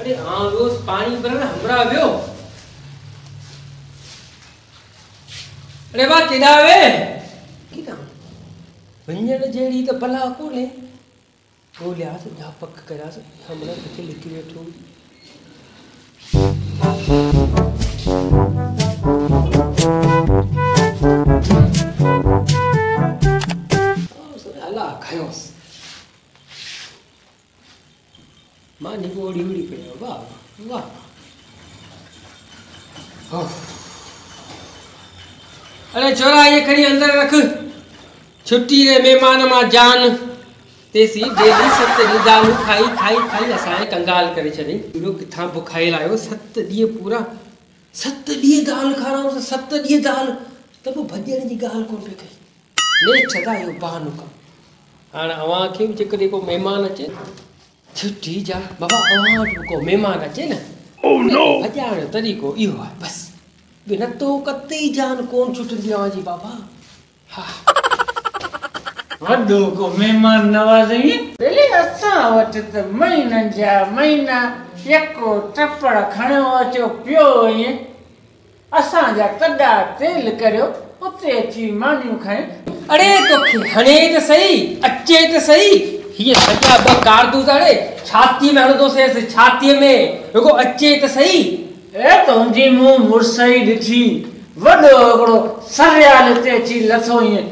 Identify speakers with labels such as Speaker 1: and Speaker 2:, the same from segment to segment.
Speaker 1: अरे हाँ रोज पानी भरन हमरा व्यो। अरे बा किदा वे किदा वंजन जेड़ी तो भला कोने बोलियास जा पक करास हमरा किथे लिखी बैठो। अल्लाह खायोस मां नी ओड़ी ओड़ी पे वाह वाह। अरे छोरा ये खड़ी अंदर रख छुट्टी रे मेहमान मां जान तेसी डेली 7 ॾींहं दाल खाई खाई खाई असां कंगाल करे छॾी। पूरो किथां बुखाइल आयो 7 ॾींहं पूरा 7 ॾींहं दाल खाराऊं 7 ॾींहं दाल त पोइ भॼण जी ॻाल्हि कोन पे कई ने छदा यो बहानो का। हाणे अवां खे जेकॾहिं को महिमान अचे छुट्टी जा बाबा अवां को महिमान अचे न भॼाइण जो तरीक़ो इहो आहे बस बिना तो कतई जान कोन छुटंदी अवां जी बाबा। हा
Speaker 2: वॾो को महिमान नवाज़ी पहले असां वटि त महीननि जा महीना यको टपड़ खणियो अचो पियो ईअं असांजा कॾा तेल करियो उते अची मानियूं खाए।
Speaker 1: अरे तोखे हणे त सही अचे त सही ये सजा ब कारतूस अड़े छाती में हणदो से छाती में रुको अचे त सही।
Speaker 2: ए तुंहिंजी मुंहुं मुरसई ॾिठी वॾो हिकिड़ो सरियाल ते अची लथो ईअं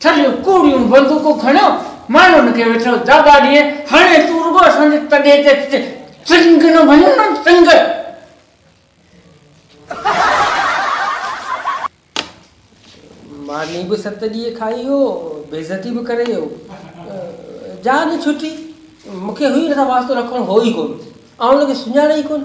Speaker 2: ठलियूं कूड़ियूं बंदूकूं खणियो माण्हुनि खे वेठो दाबा ॾिए हाणे तूं रुगो असांजे तॾे ते चिंग न वञो न चिंग।
Speaker 1: मानी भी 7 ॾींहं खाई हो बेइज्जती भी करे हो जा न छुट्टी मूंखे हुई नथा वास्तो रखणु हो ई कोन ऐं हुनखे सुञाणे ई कोन।